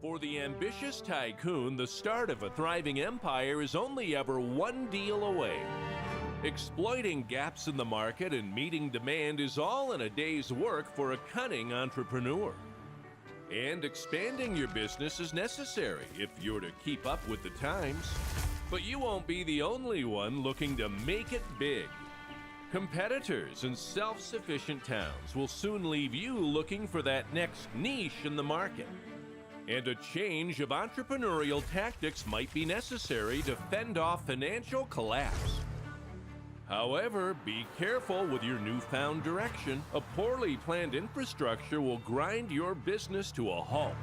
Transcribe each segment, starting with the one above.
For the ambitious tycoon, the start of a thriving empire is only ever one deal away. Exploiting gaps in the market and meeting demand is all in a day's work for a cunning entrepreneur. And expanding your business is necessary if you're to keep up with the times. But you won't be the only one looking to make it big. Competitors in self-sufficient towns will soon leave you looking for that next niche in the market. And a change of entrepreneurial tactics might be necessary to fend off financial collapse. However, be careful with your newfound direction. A poorly planned infrastructure will grind your business to a halt.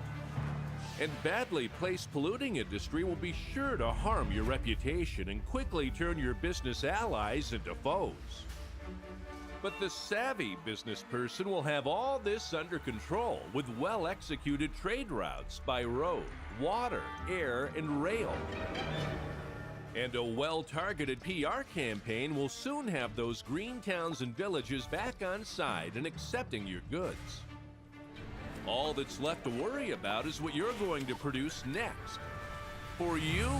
And badly placed polluting industry will be sure to harm your reputation and quickly turn your business allies into foes. But the savvy business person will have all this under control with well-executed trade routes by road, water, air, and rail. And a well-targeted PR campaign will soon have those green towns and villages back on side and accepting your goods. All that's left to worry about is what you're going to produce next. For you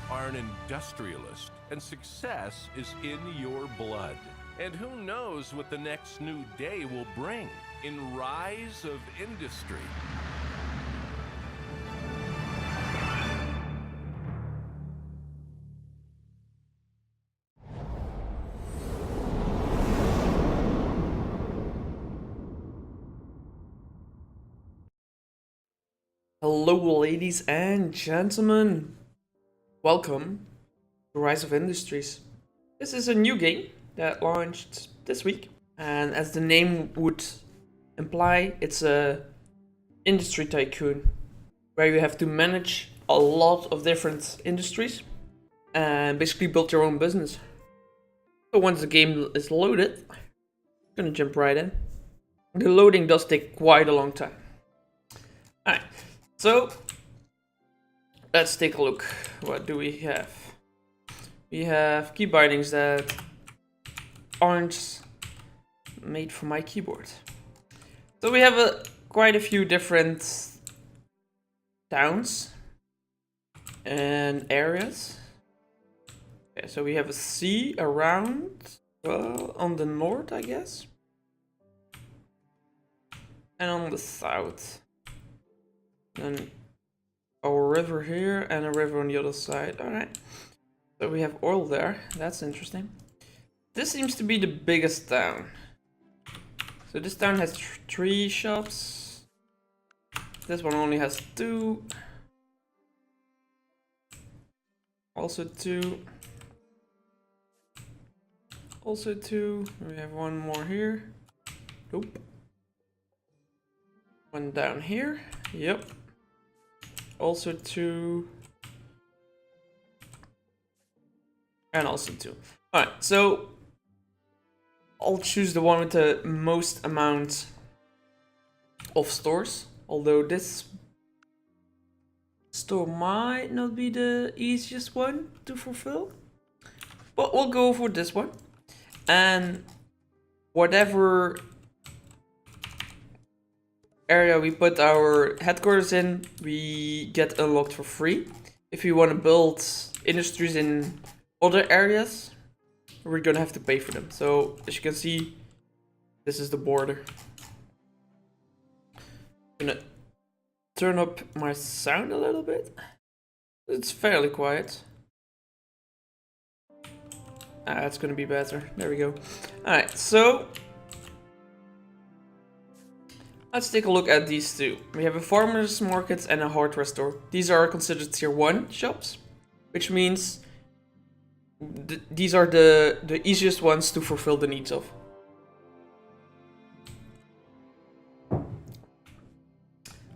are an industrialist, and success is in your blood. And who knows what the next new day will bring in rise of industry. Hello, ladies and gentlemen. Welcome to Rise of Industries. This is a new game that launched this week, and as the name would imply, it's a industry tycoon where you have to manage a lot of different industries and basically build your own business. So once the game is loaded, I'm gonna jump right in. The loading does take quite a long time. Alright, so let's take a look. What do we have? We have key bindings that aren't made for my keyboard. So we have quite a few different towns and areas. Okay, so we have a sea around, well, on the north, I guess, and on the south. Then a river here and a river on the other side. Alright, so we have oil there. That's interesting. This seems to be the biggest town. So this town has 3 shops. This one only has 2. Also 2. Also 2. We have one more here. Nope. One down here. Yep. Also 2. And also 2. Alright, so I'll choose the one with the most amount of stores, although this store might not be the easiest one to fulfill, but we'll go for this one. And whatever area we put our headquarters in, we get unlocked for free. If we want to build industries in other areas, we're gonna have to pay for them. So as you can see, this is the border. I'm gonna turn up my sound a little bit. It's fairly quiet. It's gonna be better. There we go. Alright, so let's take a look at these two. We have a farmer's market and a hardware store. These are considered tier 1 shops, which means these are the easiest ones to fulfill the needs of.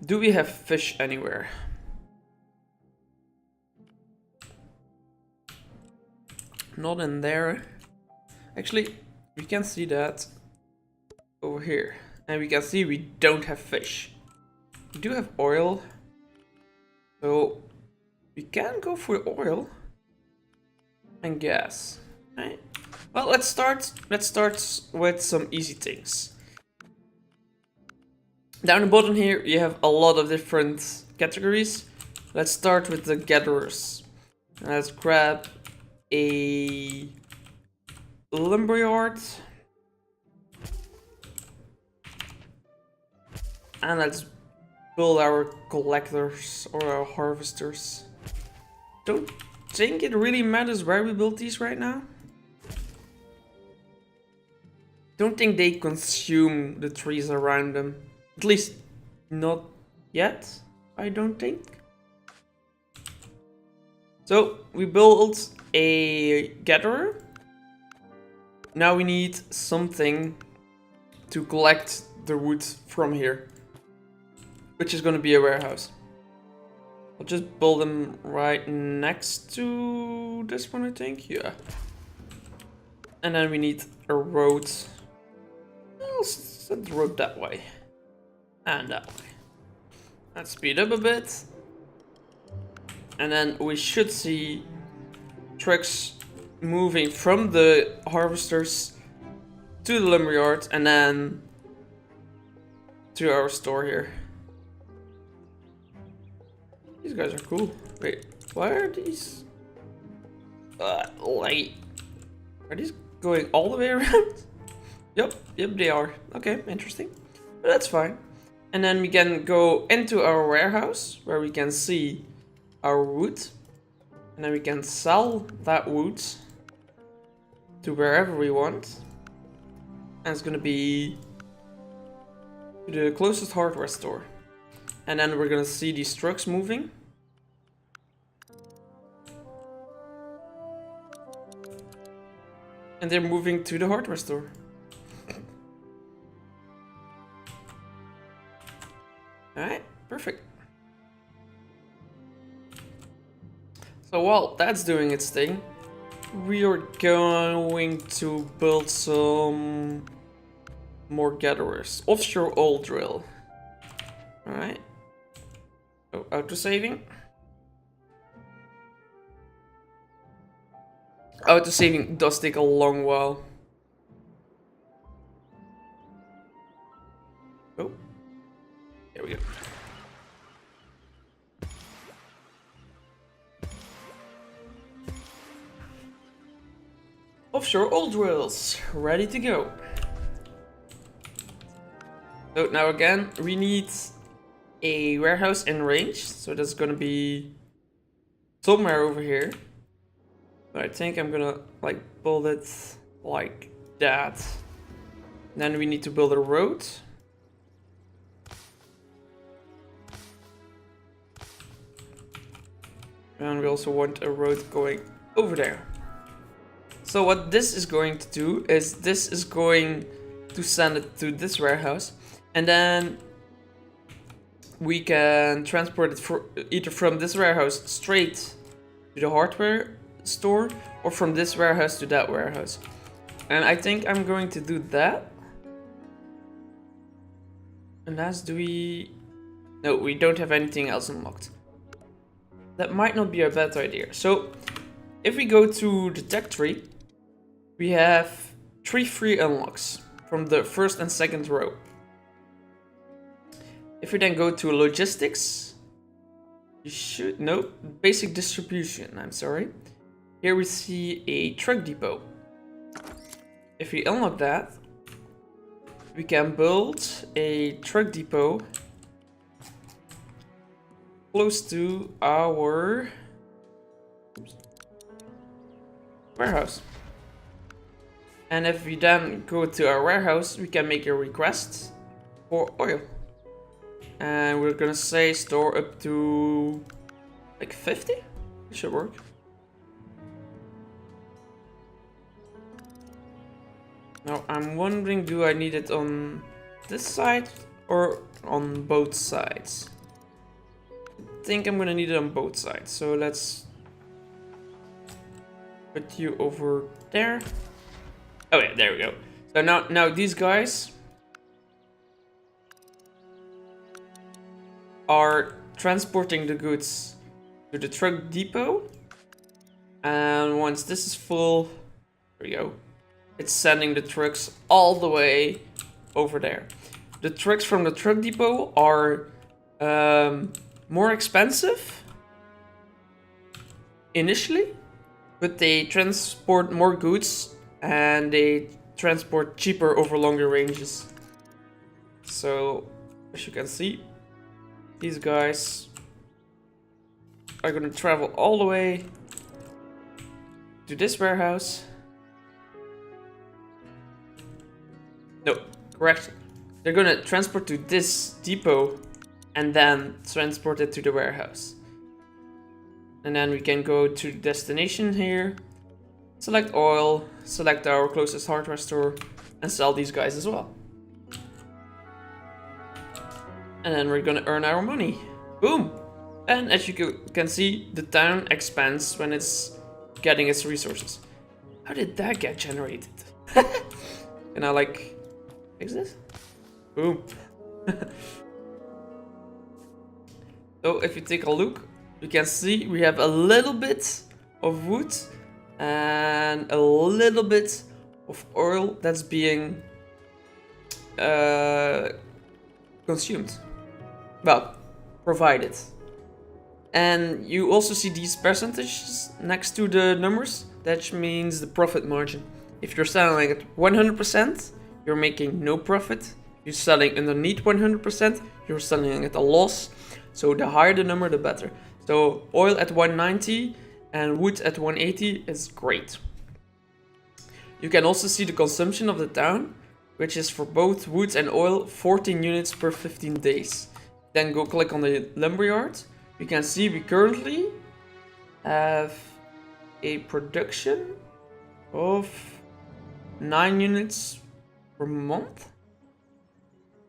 Do we have fish anywhere? Not in there. Actually, we can see that over here. And we can see we don't have fish. We do have oil. So we can go for oil and gas. Right. Well, let's start with some easy things. Down the bottom here, you have a lot of different categories. Let's start with the gatherers. Let's grab a lumberyard. And let's build our collectors or our harvesters. Don't think it really matters where we build these right now. Don't think they consume the trees around them. At least not yet, I don't think. So we built a gatherer. Now we need something to collect the wood from here, which is going to be a warehouse. I'll just build them right next to this one, I think. Yeah. And then we need a road. I'll set the road that way. And that way. Let's speed up a bit. And then we should see trucks moving from the harvesters to the lumberyard and then to our store here. These guys are cool. Wait, why are these light? Are these going all the way around? Yep, they are. Okay, interesting. But that's fine. And then we can go into our warehouse where we can see our wood. And then we can sell that wood to wherever we want. And it's gonna be to the closest hardware store. And then we're gonna see these trucks moving. And they're moving to the hardware store. Alright, perfect. So while that's doing its thing, we are going to build some more gatherers. Offshore oil drill. Alright. Oh, auto-saving. Auto-saving does take a long while. Oh. There we go. Offshore oil drills, ready to go. So now again, we need a warehouse in range. So that's gonna be somewhere over here. But I think I'm gonna like build it like that. Then we need to build a road. And we also want a road going over there. So what this is going to do is this is going to send it to this warehouse. And then we can transport it either from this warehouse straight to the hardware store or from this warehouse to that warehouse. And I think I'm going to do that. Unless do we... No, we don't have anything else unlocked. That might not be a bad idea. So if we go to the tech tree, we have 3 free unlocks from the first and second row. If we then go to logistics, you should... No, basic distribution, I'm sorry. Here we see a truck depot. If we unlock that, we can build a truck depot close to our warehouse. And if we then go to our warehouse, we can make a request for oil. And we're gonna say store up to like 50? It should work. Now I'm wondering, do I need it on this side or on both sides? I think I'm gonna need it on both sides. So let's put you over there. Oh yeah, there we go. So now these guys are transporting the goods to the truck depot. And once this is full, there we go. It's sending the trucks all the way over there. The trucks from the truck depot are more expensive initially, but they transport more goods and they transport cheaper over longer ranges. So, as you can see, these guys are gonna travel all the way to this warehouse. No, correction. They're gonna transport to this depot and then transport it to the warehouse. And then we can go to the destination here, select oil, select our closest hardware store, and sell these guys as well. And then we're gonna earn our money. Boom! And as you can see, the town expands when it's getting its resources. How did that get generated? Can I like fix this? Boom. So if you take a look, you can see we have a little bit of wood and a little bit of oil that's being consumed. Well, provided. And you also see these percentages next to the numbers. That means the profit margin. If you're selling at 100%, you're making no profit. If you're selling underneath 100%, you're selling at a loss. So the higher the number, the better. So oil at 190 and wood at 180 is great. You can also see the consumption of the town, which is for both wood and oil, 14 units per 15 days. Then go click on the lumberyard. You can see we currently have a production of 9 units per month,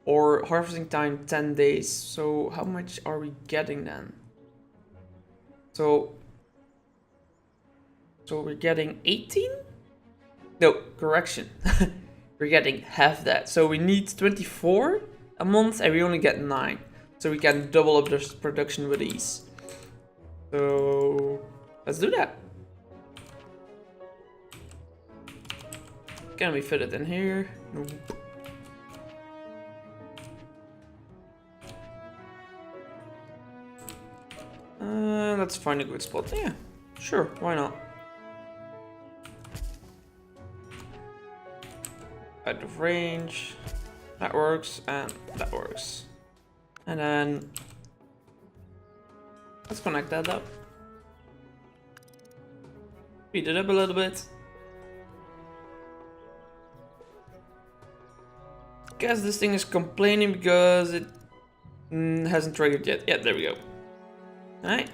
or harvesting time 10 days. So how much are we getting then? So we're getting 18? No, correction. We're getting half that. So we need 24 a month and we only get 9. So we can double up this production with ease. So let's do that. Can we fit it in here? Nope. Let's find a good spot. Yeah, sure, why not? Out of range. That works, and that works. And then let's connect that up. Speed it up a little bit. Guess this thing is complaining because it hasn't triggered yet. Yeah, there we go. Alright.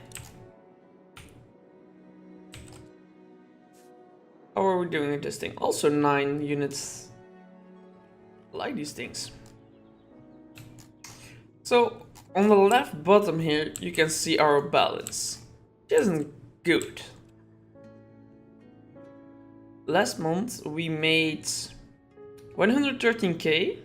How are we doing with this thing? Also 9 units. I like these things. So on the left bottom here, you can see our balance, which isn't good. Last month we made 113k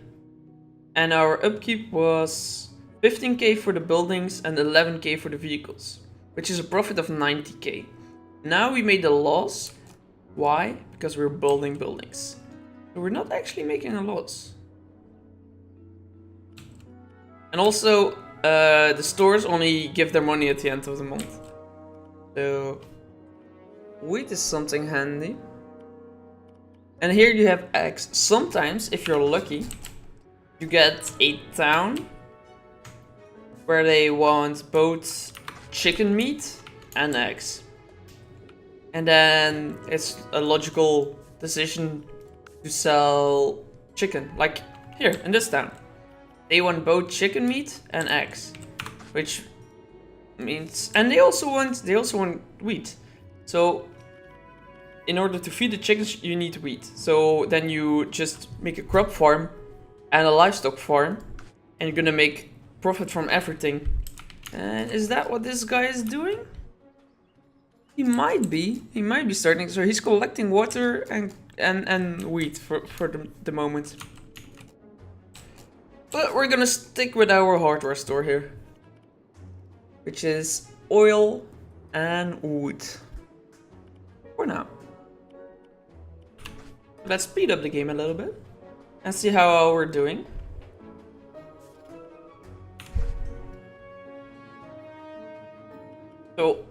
and our upkeep was 15k for the buildings and 11k for the vehicles, which is a profit of 90k. Now we made a loss. Why? Because we're building buildings. So we're not actually making a loss. And also, the stores only give their money at the end of the month. So, wheat is something handy. And here you have eggs. Sometimes, if you're lucky, you get a town where they want both chicken meat and eggs. And then it's a logical decision to sell chicken. Like here, in this town. They want both chicken meat and eggs, which means, and they also want wheat. So in order to feed the chickens, you need wheat. So then you just make a crop farm and a livestock farm, and you're gonna make profit from everything. And is that what this guy is doing? He might be. He might be starting. So he's collecting water and wheat for the moment. But we're gonna stick with our hardware store here, which is oil and wood for now. Let's speed up the game a little bit and see how we're doing. So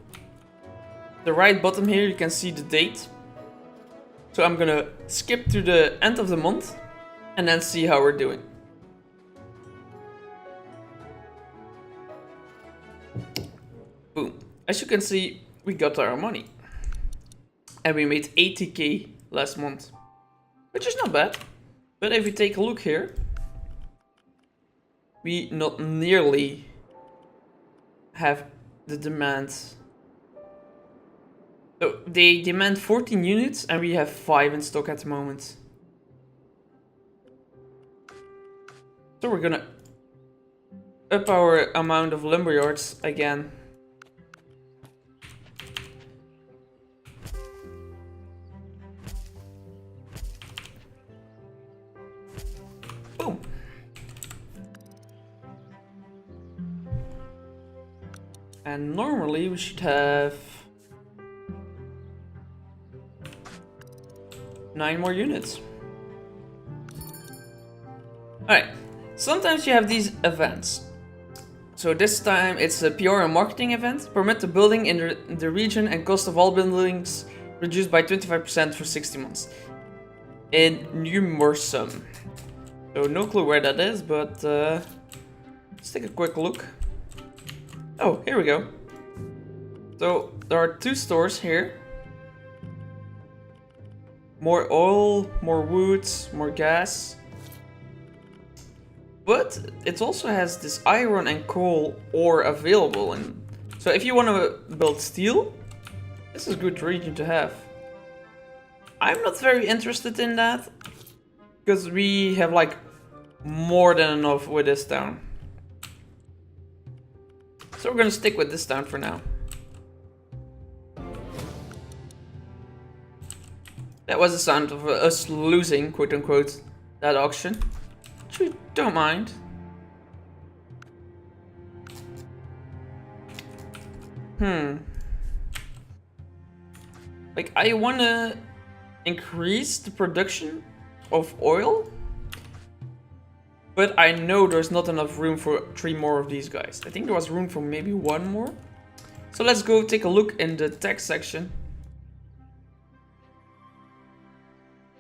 the right bottom here, you can see the date. So I'm gonna skip to the end of the month and then see how we're doing. Boom. As you can see, we got our money. And we made 80k last month, which is not bad. But if you take a look here, we not nearly have the demand. So they demand 14 units and we have 5 in stock at the moment. So we're gonna up our amount of lumberyards again. Boom. And normally we should have 9 more units. Alright, sometimes you have these events. So this time it's a PR and marketing event. Permit the building in the region and cost of all buildings reduced by 25% for 60 months. In Numersum. So no clue where that is, but let's take a quick look. Oh, here we go. So there are 2 stores here. More oil, more wood, more gas. But it also has this iron and coal ore available. And so if you want to build steel, this is a good region to have. I'm not very interested in that, because we have like more than enough with this town. So we're gonna stick with this town for now. That was the sound of us losing, quote unquote, that auction. Which we don't mind. Like, I wanna increase the production of oil, but I know there's not enough room for 3 more of these guys. I think there was room for maybe 1 more. So let's go take a look in the text section.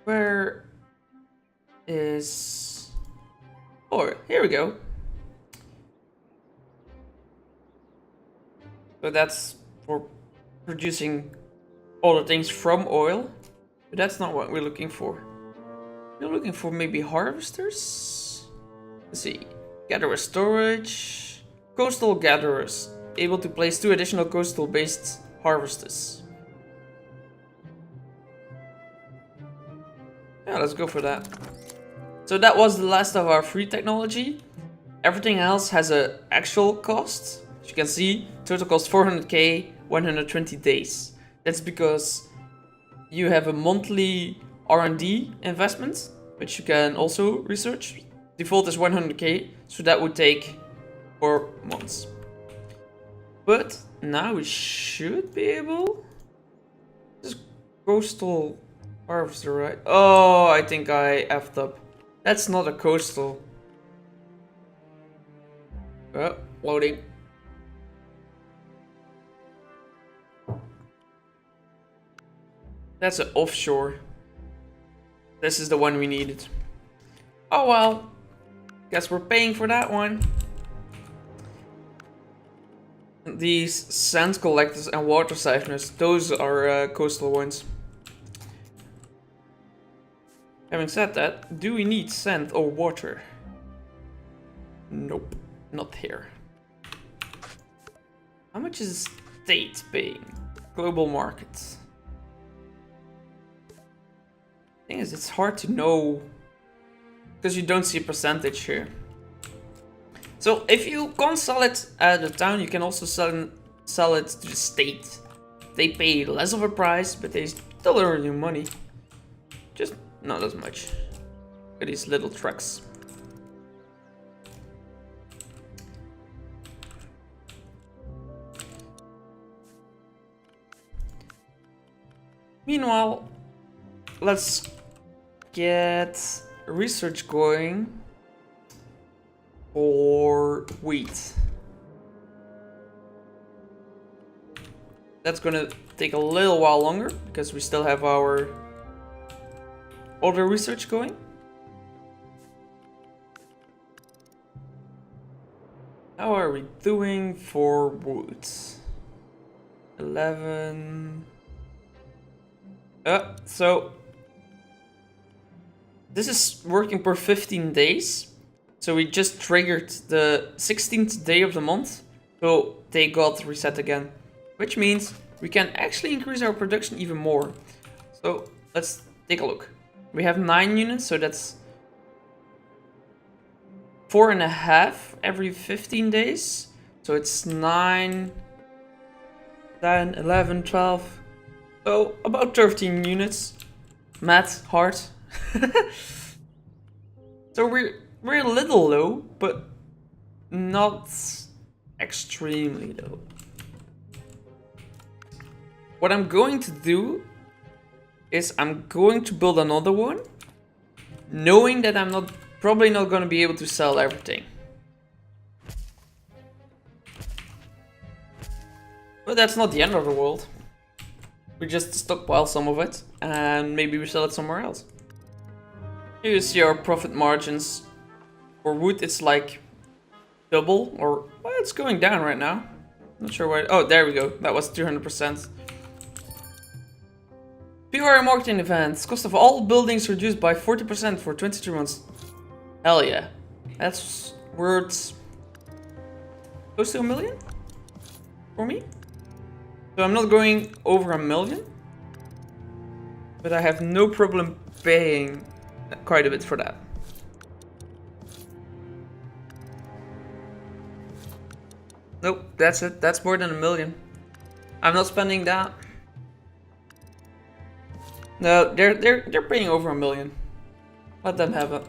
Where is... Oh, here we go. So that's for producing all the things from oil. But that's not what we're looking for. We're looking for maybe harvesters? Let's see. Gatherer storage. Coastal gatherers. Able to place 2 additional coastal based harvesters. Yeah, let's go for that. So that was the last of our free technology. Everything else has an actual cost. As you can see, total cost 400k, 120 days. That's because you have a monthly R&D investment, which you can also research. Default is 100k, so that would take 4 months. But now we should be able... This coastal harvester, right? Oh, I think I effed up. That's not a coastal. Oh, loading. That's an offshore. This is the one we needed. Oh well. Guess we're paying for that one. These sand collectors and water siphoners, those are coastal ones. Having said that, do we need sand or water? Nope, not here. How much is state paying? Global markets. Thing is, it's hard to know because you don't see a percentage here. So if you can't sell it at the town, you can also sell it to the state. They pay less of a price, but they still earn you money. Just not as much. Look at these little trucks. Meanwhile, let's get research going for wheat. that's gonna take a little while longer because we still have our other research going. How are we doing for wood? 11. So this is working per 15 days. So we just triggered the 16th day of the month. So they got reset again. Which means we can actually increase our production even more. So let's take a look. We have 9 units, so that's 4.5 every 15 days. So it's 9, 10, 11, 12. So about 13 units. Math, hard. So we're a little low, but not extremely low. What I'm going to do is I'm going to build another one, knowing that I'm probably not going to be able to sell everything. But that's not the end of the world. We just stockpile some of it, and maybe we sell it somewhere else. Here you see our profit margins. For wood, it's like double, or well, it's going down right now. Not sure why. Oh, there we go. That was 200%. PR marketing events. Cost of all buildings reduced by 40% for 23 months. Hell yeah. That's worth close to $1 million for me. So I'm not going over $1 million, but I have no problem paying quite a bit for that. Nope, that's it. That's more than $1 million. I'm not spending that. No, they're paying over $1 million. Let them have it.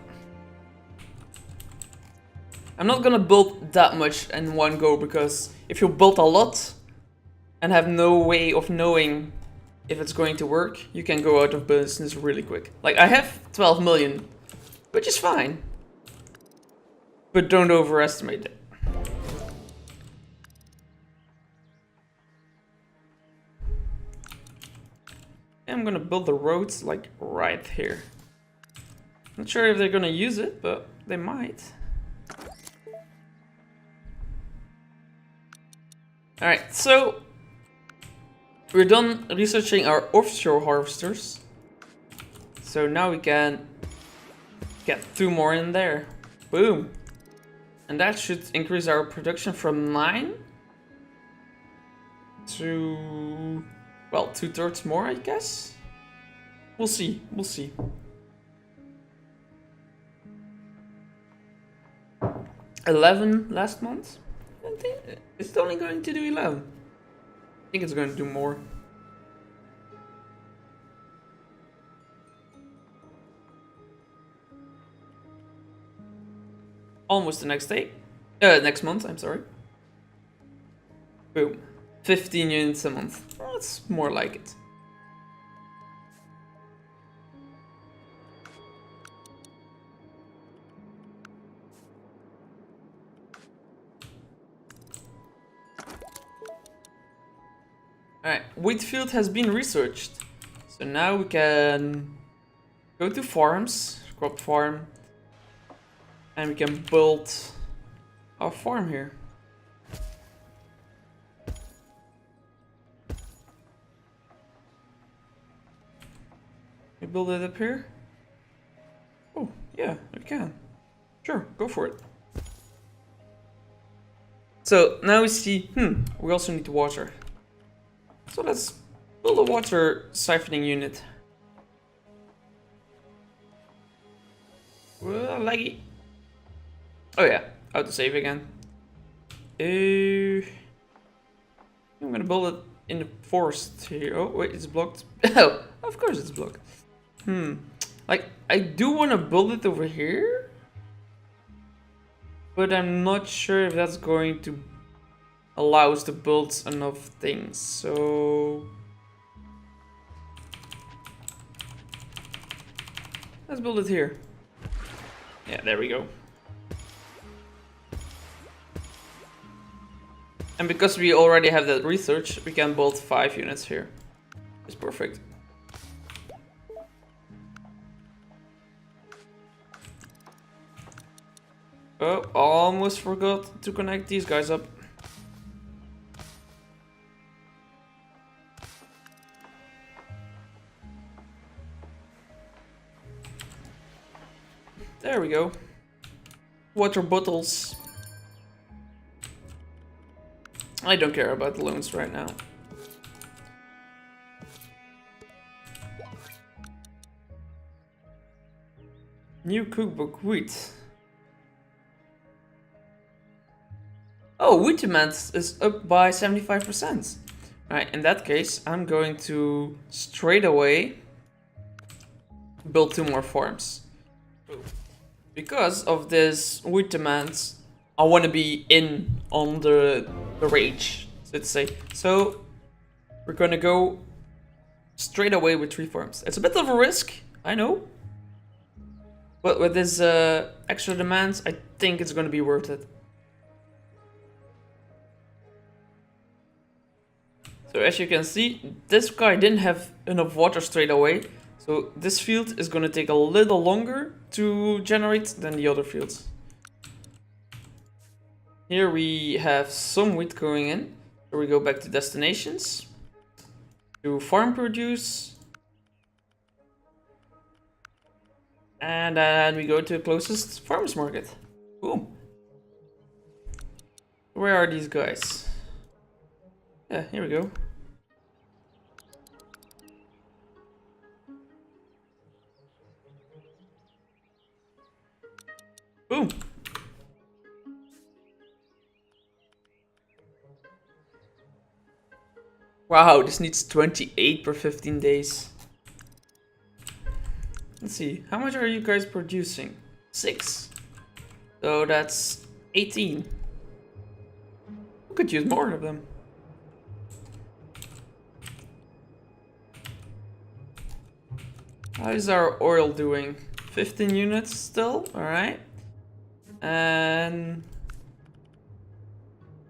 I'm not gonna build that much in one go, because if you build a lot and have no way of knowing if it's going to work, you can go out of business really quick. Like, I have 12 million, which is fine. But don't overestimate it. I'm gonna build the roads like right here. Not sure if they're gonna use it, but they might. Alright, so we're done researching our offshore harvesters. So now we can get 2 more in there. Boom. And that should increase our production from 9 to, well, 2/3 more, I guess. We'll see. We'll see. $11 last month. I think it's only going to do 11. I think it's going to do more. Almost the next day. Next month, I'm sorry. Boom. 15 units a month. Well, it's more like it. Alright, wheat field has been researched. So now we can go to farms, crop farm, and we can build our farm here. We build it up here? Oh, yeah, we can. Sure, go for it. So now we see, we also need water. So let's build a water siphoning unit. Well, laggy. Oh yeah, autosave again. I'm gonna build it in the forest here. Oh wait, it's blocked. Oh, of course it's blocked. Like, I do want to build it over here, but I'm not sure if that's going to allow us to build enough things. So let's build it here. Yeah, there we go. And because we already have that research, we can build 5 units here. It's perfect. Oh, almost forgot to connect these guys up. There we go. Water bottles. I don't care about loans right now. New cookbook wheat. Oh, wheat demand is up by 75%. Alright, in that case, I'm going to straight away build 2 more farms. Because of this wheat demand, I want to be in on the rage, let's say. So we're gonna go straight away with 3 farms. It's a bit of a risk, I know. But with this extra demand, I think it's gonna be worth it. So as you can see, this guy didn't have enough water straight away. So this field is gonna take a little longer to generate than the other fields. Here we have some wheat going in. So we go back to destinations, to farm produce, and then we go to the closest farmers market. Boom. Where are these guys? Yeah, here we go. Boom. Wow, this needs 28 per 15 days. Let's see, how much are you guys producing? 6. So that's 18. We could use more of them. How is our oil doing? 15 units still, alright. And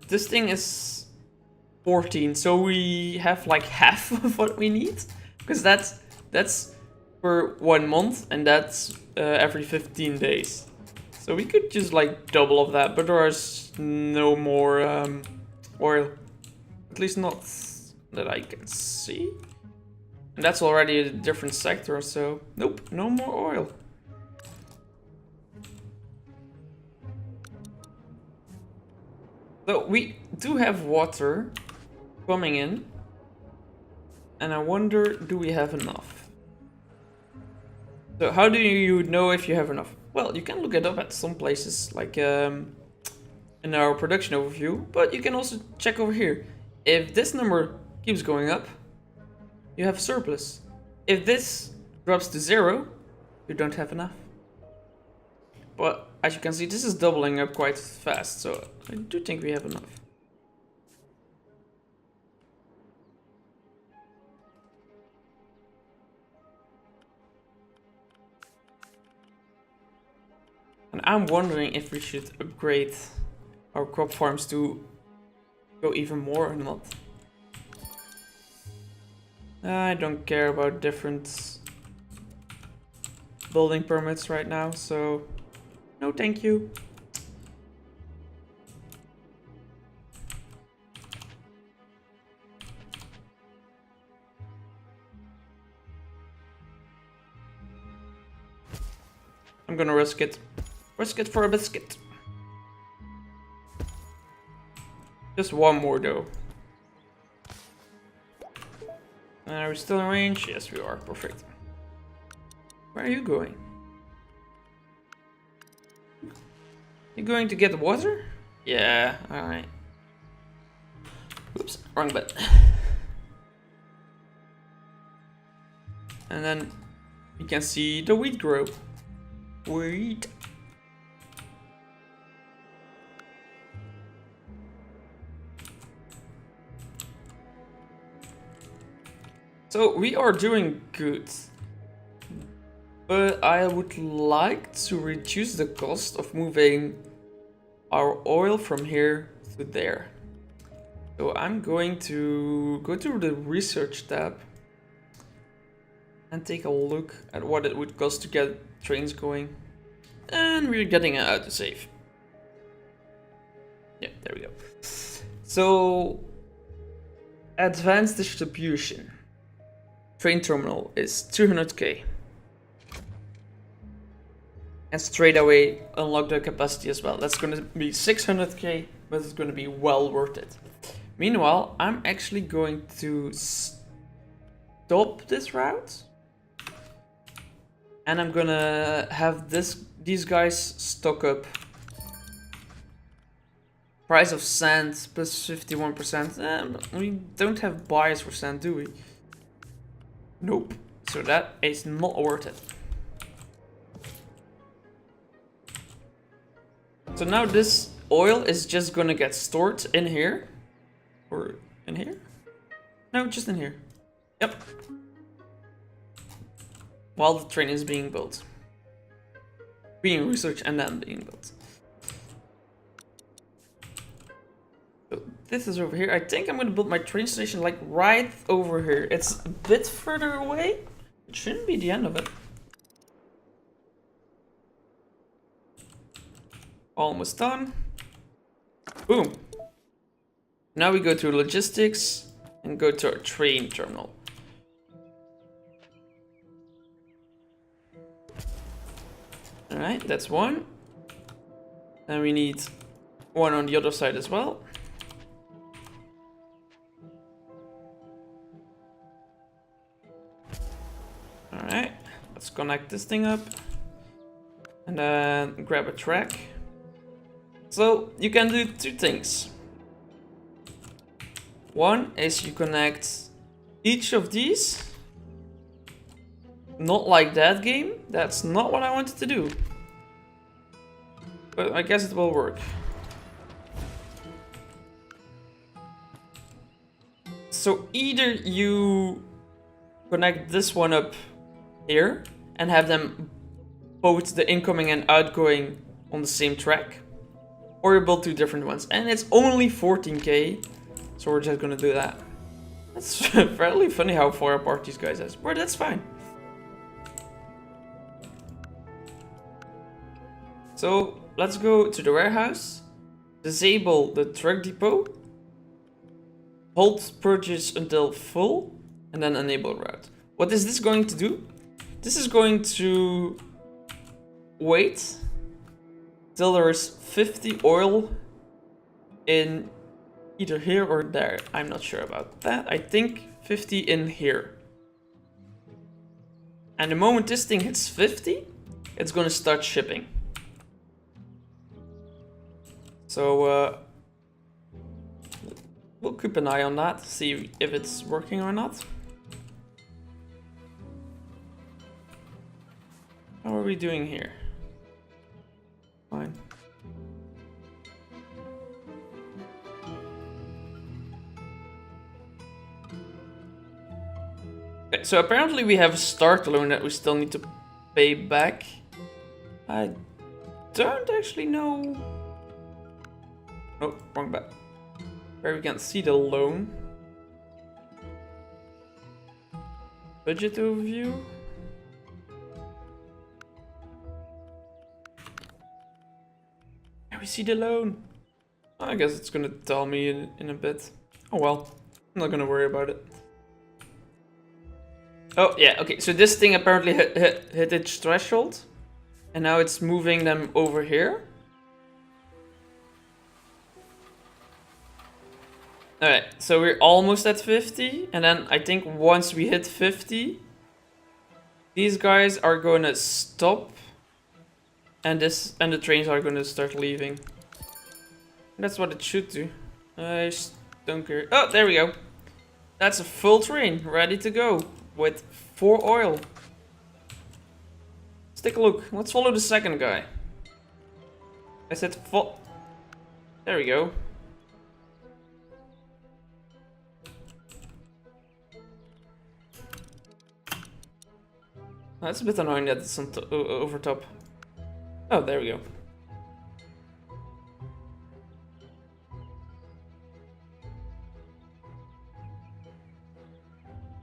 this thing is 14, so we have like half of what we need, because that's per 1 month, and that's every 15 days. So we could just like double of that, but there is no more oil, at least not that I can see. And that's already a different sector, so nope, no more oil. So we do have water coming in, and I wonder, do we have enough? So how do you know if you have enough? Well, you can look it up at some places, like in our production overview, but you can also check over here. If this number keeps going up, you have surplus. If this drops to 0, you don't have enough. But as you can see, this is doubling up quite fast, so I do think we have enough. And I'm wondering if we should upgrade our crop farms to go even more or not. I don't care about different building permits right now, so no thank you. I'm gonna risk it. Risk it for a biscuit. Just one more though. Are we still in range? Yes, we are. Perfect. Where are you going? You going to get the water? Yeah, alright. Oops, wrong button. And then you can see the wheat grow. Wheat. So we are doing good, but I would like to reduce the cost of moving our oil from here to there. So I'm going to go to the research tab and take a look at what it would cost to get trains going. And we're getting an autosave. Yeah, there we go. So, advanced distribution. Train terminal is 200k. And straight away unlock the capacity as well. That's going to be 600k, but it's going to be well worth it. Meanwhile, I'm actually going to stop this route. And I'm gonna have these guys stock up. Price of sand plus 51%. We don't have buyers for sand, do we? Nope. So that is not worth it. So now this oil is just gonna get stored in here. Or in here? No, just in here. Yep. While the train is being built. Being researched and then being built. So this is over here. I think I'm gonna build my train station like right over here. It's a bit further away. It shouldn't be the end of it. Almost done. Boom. Now we go to logistics and go to our train terminal. Alright, that's one. And we need one on the other side as well. Alright, let's connect this thing up. And then grab a track. So you can do two things. One is you connect each of these. Not like that game. That's not what I wanted to do. But I guess it will work. So either you connect this one up here and have them both the incoming and outgoing on the same track. Or you build two different ones. And it's only 14k. So we're just gonna do that. That's fairly funny how far apart these guys are. But that's fine. So let's go to the warehouse, disable the truck depot, hold purchase until full, and then enable route. What is this going to do? This is going to wait till there's 50 oil in either here or there. I'm not sure about that. I think 50 in here. And the moment this thing hits 50, it's gonna start shipping. So we'll keep an eye on that, see if it's working or not. How are we doing here? Fine. Okay, so apparently we have a start loan that we still need to pay back. I don't actually know. Oh, wrong back. Where we can see the loan. Budget overview. There we see the loan. I guess it's gonna tell me in a bit. Oh well, I'm not gonna worry about it. Oh yeah, okay, so this thing apparently hit its threshold. And now it's moving them over here. Alright, so we're almost at 50, and then I think once we hit 50, these guys are gonna stop, and the trains are gonna start leaving. That's what it should do. I just don't care. Oh, there we go. That's a full train, ready to go, with 4 oil. Let's take a look. Let's follow the second guy. I said there we go. That's a bit annoying that it's on over top. Oh, there we go.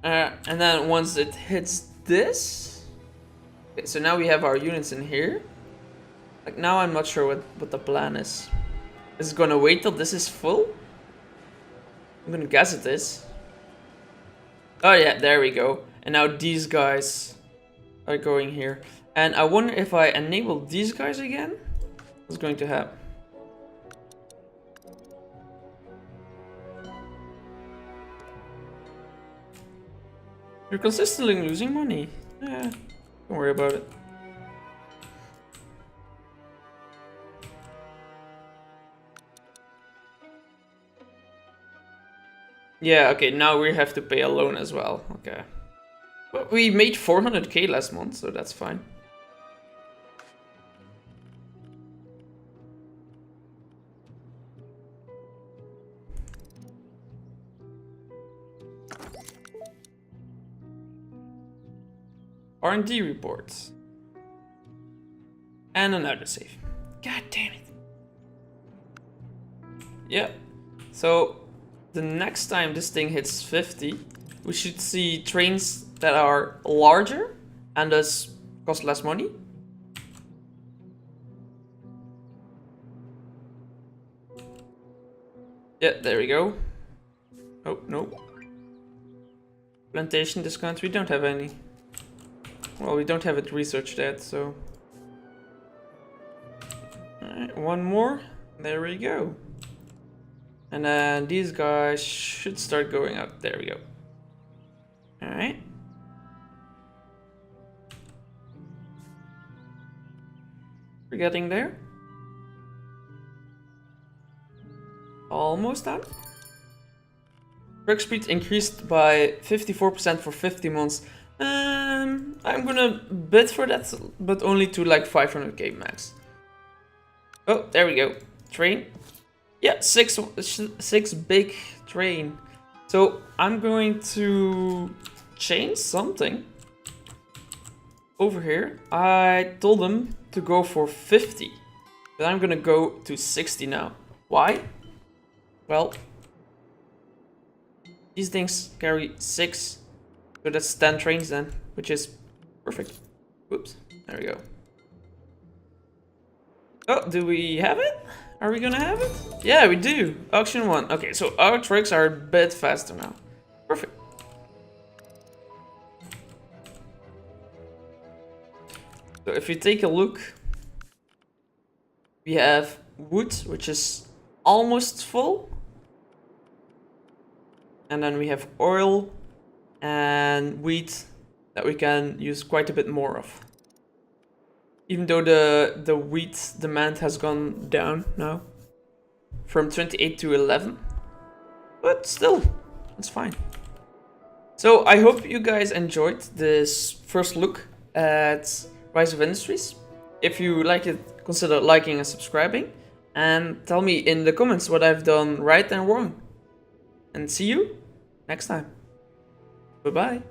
And then once it hits this, okay, so now we have our units in here. Like now I'm not sure what the plan is. Is it gonna wait till this is full? I'm gonna guess it is. Oh yeah, there we go. And now these guys are going here. And I wonder if I enable these guys again, what's going to happen? You're consistently losing money. Yeah, don't worry about it. Yeah, okay, now we have to pay a loan as well. Okay. But we made 400k last month, so that's fine. R&D reports. And another save. God damn it. Yep. So the next time this thing hits 50, we should see trains that are larger and thus cost less money. Yeah, there we go. Oh, no. Plantation discounts, we don't have any. Well, we don't have it researched yet, so... Alright, one more. There we go. And then these guys should start going up. There we go. Alright. We're getting there. Almost done. Truck speed increased by 54% for 50 months. I'm gonna bid for that, but only to like 500k max. Oh, there we go. Train. Yeah, six big train. So I'm going to change something over here. I told them to go for 50, but I'm gonna go to 60 now. Why? Well, these things carry 6, so that's 10 trains then, which is perfect. Oops, there we go. Oh, do we have it? Are we gonna have it? Yeah, we do. Auction 1. Okay, so our trucks are a bit faster now. Perfect. So if you take a look, we have wood, which is almost full. And then we have oil and wheat that we can use quite a bit more of. Even though the wheat demand has gone down now from 28 to 11. But still, it's fine. So I hope you guys enjoyed this first look at Rise of Industries. If you like it, consider liking and subscribing. And tell me in the comments what I've done right and wrong. And see you next time. Bye-bye.